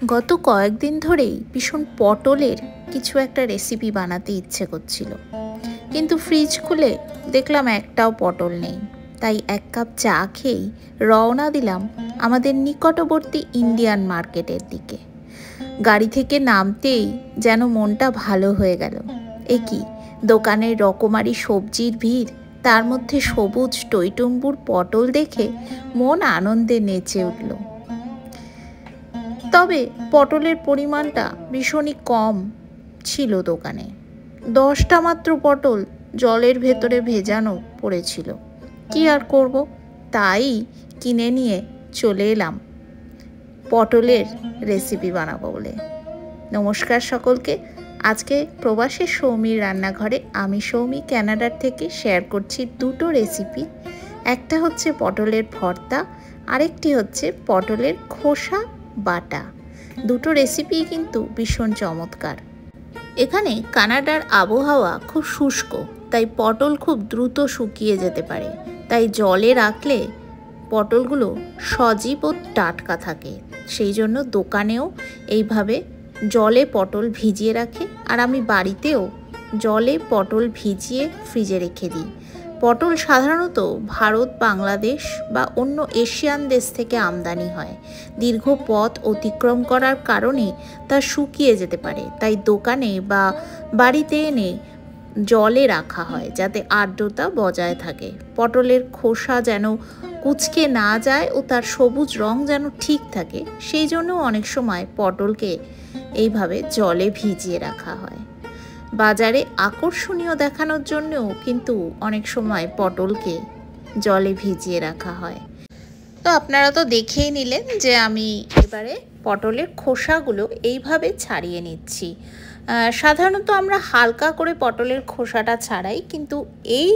গত কয়েকদিন ধরেই ভীষণ পটলের কিছু একটা রেসিপি বানাতে ইচ্ছে করছিল, কিন্তু ফ্রিজ খুলে দেখলাম একটাও পটল নেই। তাই এক কাপ চা খেয়েই রওনা দিলাম আমাদের নিকটবর্তী ইন্ডিয়ান মার্কেটের দিকে। গাড়ি থেকে নামতেই যেন মনটা ভালো হয়ে গেল। কি দোকানের রকমারি সবজির ভিড়, তার মধ্যে সবুজ টইটুম্বুর পটল দেখে মন আনন্দে নেচে উঠল। তবে পটলের পরিমাণটা ভীষণই কম ছিল দোকানে। 10টা মাত্র পটল জলের ভেতরে ভেজানো পড়েছিল। কি আর করব, তাই কিনে নিয়ে চলে এলাম পটলের রেসিপি বানাবো বলে। নমস্কার সকলকে। আজকে প্রবাসী সৌমির রান্নাঘরে আমি সৌমি কানাডার থেকে শেয়ার করছি দুটো রেসিপি। একটা হচ্ছে পটলের ভর্তা, আরেকটি হচ্ছে পটলের খোসা বাটা। দুটো রেসিপি কিন্তু ভীষণ চমৎকার। এখানে কানাডার আবহাওয়া খুব শুষ্ক, তাই পটল খুব দ্রুত শুকিয়ে যেতে পারে। তাই জলে রাখলে পটলগুলো সজীব ও টাটকা থাকে। সেই জন্য দোকানেও এইভাবে জলে পটল ভিজিয়ে রাখে, আর আমি বাড়িতেও জলে পটল ভিজিয়ে ফ্রিজে রেখে দিই। পটল সাধারণত ভারত, বাংলাদেশ বা অন্য এশিয়ান দেশ থেকে আমদানি হয়। দীর্ঘ পথ অতিক্রম করার কারণে তা শুকিয়ে যেতে পারে, তাই দোকানে বা বাড়িতে এনে জলে রাখা হয় যাতে আর্দ্রতা বজায় থাকে। পটলের খোসা যেন কুঁচকে না যায় ও তার সবুজ রং যেন ঠিক থাকে, সেই জন্য অনেক সময় পটলকে এইভাবে জলে ভিজিয়ে রাখা হয়। বাজারে আকর্ষণীয় দেখানোর জন্যও কিন্তু অনেক সময় পটলকে জলে ভিজিয়ে রাখা হয়। তো আপনারা তো দেখেই নিলেন যে আমি এবারে পটলের খোসাগুলো এইভাবে ছাড়িয়ে নিচ্ছি। সাধারণত আমরা হালকা করে পটলের খোসাটা ছাড়াই, কিন্তু এই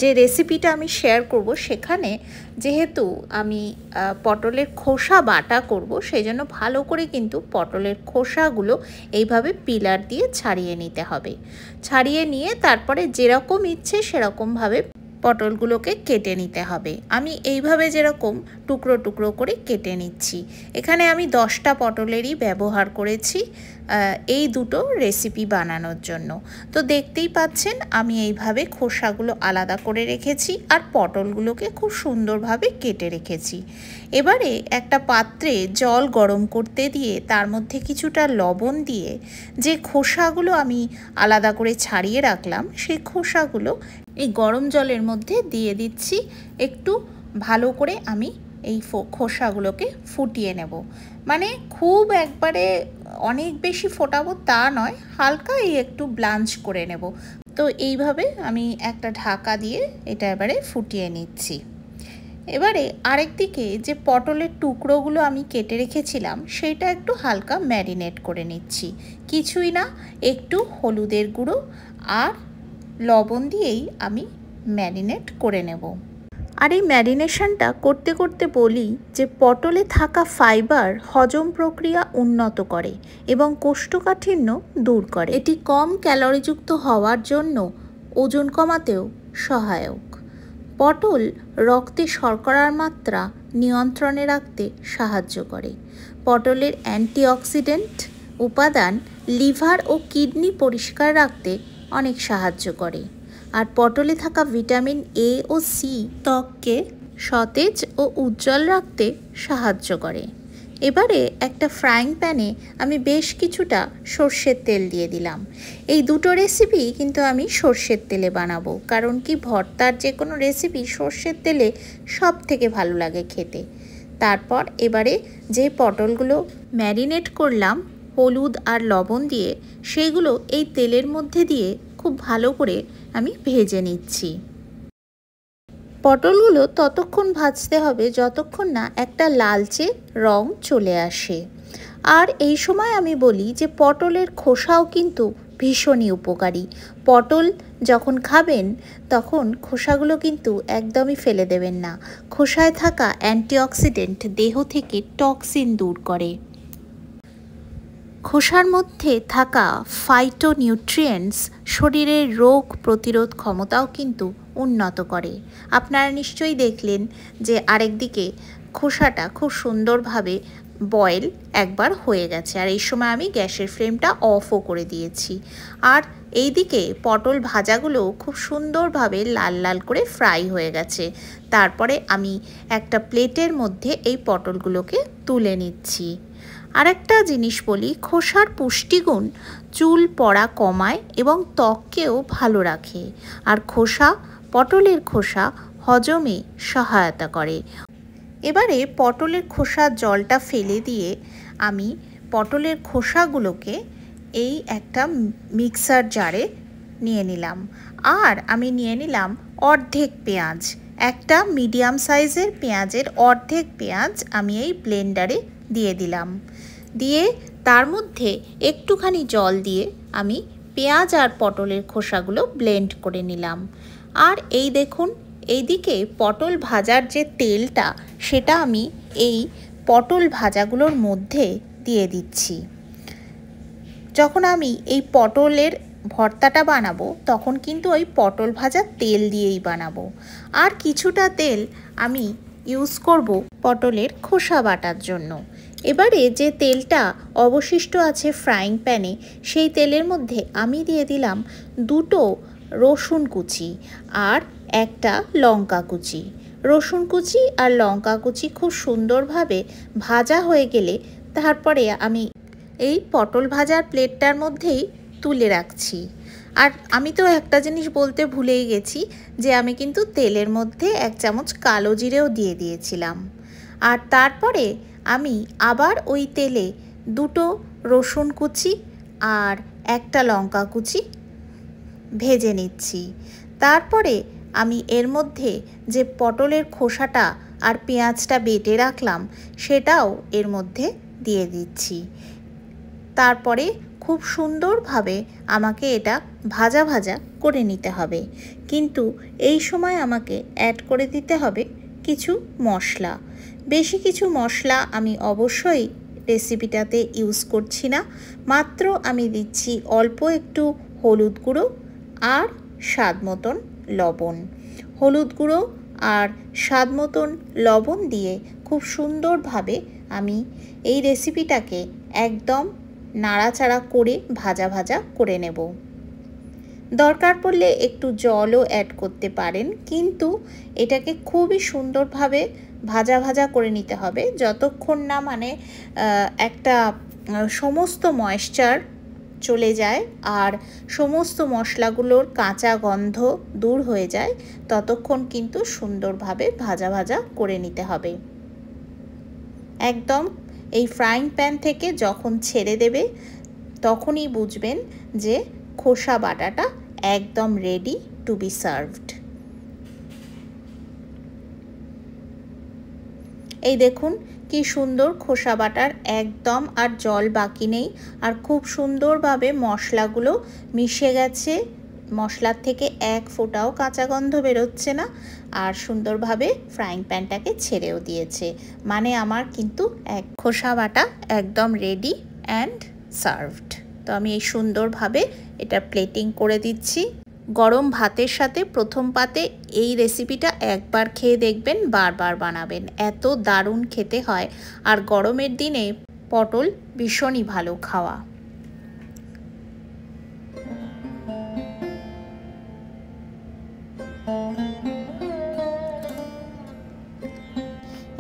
যে রেসিপিটা আমি শেয়ার করব সেখানে যেহেতু আমি পটলের খোসা বাটা করব, সেই জন্য ভালো করে কিন্তু পটলের খোসাগুলো এইভাবে পিলার দিয়ে ছাড়িয়ে নিতে হবে। ছাড়িয়ে নিয়ে তারপরে যেরকম ইচ্ছে সেরকমভাবে পটলগুলোকে কেটে নিতে হবে। আমি এইভাবে যেরকম টুকরো টুকরো করে কেটে নিচ্ছি। এখানে আমি 10টা পটলেরই ব্যবহার করেছি এই দুটো রেসিপি বানানোর জন্য। তো দেখতেই পাচ্ছেন আমি এইভাবে খোসাগুলো আলাদা করে রেখেছি আর পটলগুলোকে খুব সুন্দরভাবে কেটে রেখেছি। এবারে একটা পাত্রে জল গরম করতে দিয়ে তার মধ্যে কিছুটা লবণ দিয়ে যে খোসাগুলো আমি আলাদা করে ছাড়িয়ে রাখলাম সেই খোসাগুলো এই গরম জলের মধ্যে দিয়ে দিচ্ছি। একটু ভালো করে আমি এই খোসাগুলোকে ফুটিয়ে নেব। মানে খুব একবারে অনেক বেশি ফোটাবো তা নয়, হালকা এই একটু ব্লাঞ্চ করে নেব। তো এইভাবে আমি একটা ঢাকা দিয়ে এটা এবারে ফুটিয়ে নিচ্ছি। এবারে আরেকদিকে যে পটলের টুকরোগুলো আমি কেটে রেখেছিলাম সেটা একটু হালকা ম্যারিনেট করে নিচ্ছি। কিছুই না, একটু হলুদের গুঁড়ো আর লবণ দিয়েই আমি ম্যারিনেট করে নেব। আর এই ম্যারিনেশনটা করতে করতে বলি যে পটলে থাকা ফাইবার হজম প্রক্রিয়া উন্নত করে এবং কোষ্ঠকাঠিন্য দূর করে। এটি কম ক্যালোরিযুক্ত হওয়ার জন্য ওজন কমাতেও সহায়ক। পটল রক্তে শর্করার মাত্রা নিয়ন্ত্রণে রাখতে সাহায্য করে। পটলের অ্যান্টিঅক্সিডেন্ট উপাদান লিভার ও কিডনি পরিষ্কার রাখতে অনেক সাহায্য করে। আর পটলে থাকা ভিটামিন এ ও সি ত্বককে সতেজ ও উজ্জ্বল রাখতে সাহায্য করে। এবারে একটা ফ্রাইং প্যানে আমি বেশ কিছুটা সর্ষের তেল দিয়ে দিলাম। এই দুটো রেসিপি কিন্তু আমি সর্ষের তেলে বানাবো, কারণ কি ভর্তার যে কোনো রেসিপি সর্ষের তেলে সব থেকে ভালো লাগে খেতে। তারপর এবারে যে পটলগুলো ম্যারিনেট করলাম হলুদ আর লবণ দিয়ে, সেগুলো এই তেলের মধ্যে দিয়ে খুব ভালো করে আমি ভেজে নিচ্ছি। পটলগুলো ততক্ষণ ভাজতে হবে যতক্ষণ না একটা লালচে রং চলে আসে। আর এই সময় আমি বলি যে পটলের খোসাও কিন্তু ভীষণই উপকারী। পটল যখন খাবেন তখন খোসাগুলো কিন্তু একদমই ফেলে দেবেন না। খোসায় থাকা অ্যান্টিঅক্সিডেন্ট দেহ থেকে টক্সিন দূর করে। খোসার মধ্যে থাকা ফাইটোনিউট্রিয়েন্টস শরীরের রোগ প্রতিরোধ ক্ষমতাও কিন্তু উন্নত করে। আপনারা নিশ্চয়ই দেখলেন যে আরেকদিকে খোসাটা খুব সুন্দরভাবে বয়েল একবার হয়ে গেছে। আর এই সময় আমি গ্যাসের ফ্লেমটা অফও করে দিয়েছি। আর এইদিকে পটল ভাজাগুলো খুব সুন্দরভাবে লাল লাল করে ফ্রাই হয়ে গেছে। তারপরে আমি একটা প্লেটের মধ্যে এই পটলগুলোকে তুলে নিচ্ছি। আর একটা জিনিস বলি, খোসার পুষ্টিগুণ চুল পড়া কমায় এবং ত্বককেও ভালো রাখে। আর পটলের খোসা হজমে সহায়তা করে। এবারে পটলের খোসার জলটা ফেলে দিয়ে আমি পটলের খোসাগুলোকে এই একটা মিক্সার জারে নিয়ে নিলাম। আর আমি নিয়ে নিলাম অর্ধেক পেঁয়াজ, একটা মিডিয়াম সাইজের পেঁয়াজের অর্ধেক পেঁয়াজ আমি এই ব্লেন্ডারে দিয়ে দিলাম। দিয়ে তার মধ্যে একটুখানি জল দিয়ে আমি পেঁয়াজ আর পটলের খোসাগুলো ব্লেন্ড করে নিলাম। আর এই দেখুন, এইদিকে পটল ভাজার যে তেলটা সেটা আমি এই পটল ভাজাগুলোর মধ্যে দিয়ে দিচ্ছি। যখন আমি এই পটলের ভর্তাটা বানাবো তখন কিন্তু ওই পটল ভাজার তেল দিয়েই বানাবো। আর কিছুটা তেল আমি ইউজ করব পটলের খোসা বাটার জন্য। এবারে যে তেলটা অবশিষ্ট আছে ফ্রাইং প্যানে, সেই তেলের মধ্যে আমি দিয়ে দিলাম 2টো রসুন কুচি আর একটা লঙ্কা কুচি। রসুন কুচি আর লঙ্কা কুচি খুব সুন্দরভাবে ভাজা হয়ে গেলে তারপরে আমি এই পটল ভাজার প্লেটটার মধ্যেই তুলে রাখছি। আর আমি তো একটা জিনিস বলতে ভুলেই গেছি, যে আমি কিন্তু তেলের মধ্যে 1 চামচ কালো জিরেও দিয়ে দিয়েছিলাম। আর তারপরে আমি আবার ওই তেলে 2টো রসুন কুচি আর একটা লঙ্কা কুচি ভেজে নিচ্ছি। তারপরে আমি এর মধ্যে যে পটলের খোসাটা আর পেঁয়াজটা বেটে রাখলাম সেটাও এর মধ্যে দিয়ে দিচ্ছি। তারপরে খুব সুন্দরভাবে আমাকে এটা ভাজা ভাজা করে নিতে হবে। কিন্তু এই সময় আমাকে অ্যাড করে দিতে হবে কিছু মশলা। বেশি কিছু মশলা আমি অবশ্যই রেসিপিটাতে ইউজ করছি না, মাত্র আমি দিচ্ছি অল্প একটু হলুদ গুঁড়ো আর স্বাদ মতন লবণ। হলুদ গুঁড়ো আর স্বাদ মতন লবণ দিয়ে খুব সুন্দরভাবে আমি এই রেসিপিটাকে একদম নাড়াচাড়া করে ভাজা ভাজা করে নেব। দরকার পড়লে একটু জলও অ্যাড করতে পারেন, কিন্তু এটাকে খুবই সুন্দরভাবে ভাজা ভাজা করে নিতে হবে, যতক্ষণ না মানে একটা সমস্ত ময়েশ্চার চলে যায় আর সমস্ত মশলাগুলোর কাঁচা গন্ধ দূর হয়ে যায়, ততক্ষণ কিন্তু সুন্দরভাবে ভাজা ভাজা করে নিতে হবে। একদম এই ফ্রাইং প্যান থেকে যখন ছেড়ে দেবে তখনই বুঝবেন যে খোসা বাটাটা একদম রেডি টু বি সার্ভড। এই দেখুন কি সুন্দর খোসা বাটার একদম আর জল বাকি নেই, আর খুব সুন্দরভাবে মশলাগুলো মিশে গেছে। মশলার থেকে এক ফোঁটাও কাঁচা গন্ধ বেরোচ্ছে না, আর সুন্দরভাবে ফ্রাইং প্যানটাকে ছেড়েও দিয়েছে। মানে আমার কিন্তু খোসা বাটা একদম রেডি অ্যান্ড সার্ভড। তো আমি এই সুন্দরভাবে এটা প্লেটিং করে দিচ্ছি। গরম ভাতের সাথে প্রথম পাতে এই রেসিপিটা একবার খেয়ে দেখবেন, বারবার বানাবেন, এত দারুণ খেতে হয়। আর গরমের দিনে পটল ভীষণই ভালো খাওয়া।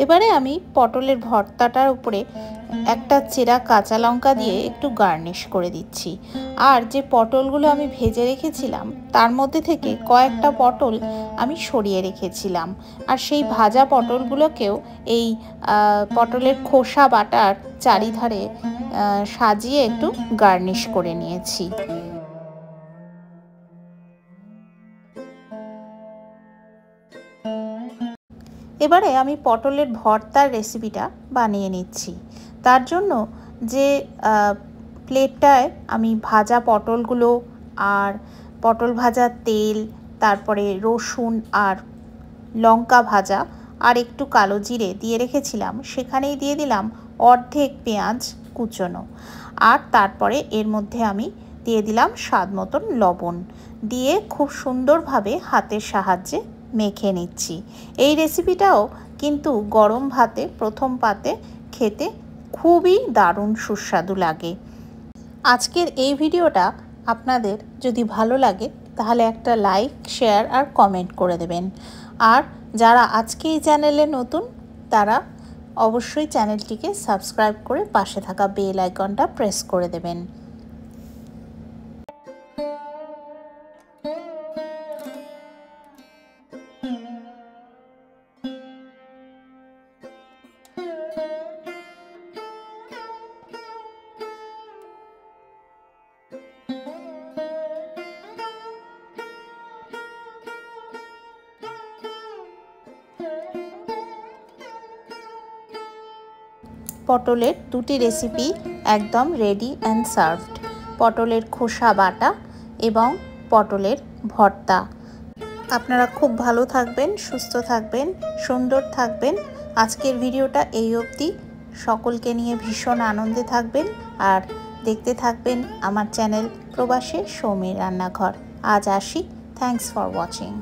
এবারে আমি পটলের ভর্তাটার উপরে একটা চেরা কাঁচা লঙ্কা দিয়ে একটু গার্নিশ করে দিচ্ছি। আর যে পটলগুলো আমি ভেজে রেখেছিলাম তার মধ্যে থেকে কয়েকটা পটল আমি সরিয়ে রেখেছিলাম, আর সেই ভাজা পটলগুলোকেও এই পটলের খোসা বাটার চারিধারে সাজিয়ে একটু গার্নিশ করে নিয়েছি। এবারে আমি পটলের ভর্তার রেসিপিটা বানিয়ে নিচ্ছি। তার জন্য যে প্লেটটায় আমি ভাজা পটলগুলো আর পটল ভাজার তেল, তারপরে রসুন আর লঙ্কা ভাজা আর একটু কালো জিরে দিয়ে রেখেছিলাম, সেখানেই দিয়ে দিলাম অর্ধেক পেঁয়াজ কুচোনো। আর তারপরে এর মধ্যে আমি দিয়ে দিলাম স্বাদ মতন লবণ, দিয়ে খুব সুন্দরভাবে হাতের সাহায্যে মেখে নিচ্ছি। এই রেসিপিটাও কিন্তু গরম ভাতে প্রথম পাতে খেতে খুবই দারুণ সুস্বাদু লাগে। আজকের এই ভিডিওটা আপনাদের যদি ভালো লাগে তাহলে একটা লাইক, শেয়ার আর কমেন্ট করে দেবেন। আর যারা আজকে এই চ্যানেলে নতুন তারা অবশ্যই চ্যানেলটিকে সাবস্ক্রাইব করে পাশে থাকা বেল আইকনটা প্রেস করে দেবেন। পটলের দুটি রেসিপি একদম রেডি অ্যান্ড সার্ভড। পটলের খোসা বাটা এবং পটলের ভর্তা। আপনারা খুব ভালো থাকবেন, সুস্থ থাকবেন, সুন্দর থাকবেন। আজকের ভিডিওটা এই অবধি। সকলকে নিয়ে ভীষণ আনন্দে থাকবেন আর দেখতে থাকবেন আমার চ্যানেল প্রবাসী সৌমির রান্নাঘর। আজ আসি। Thanks for watching.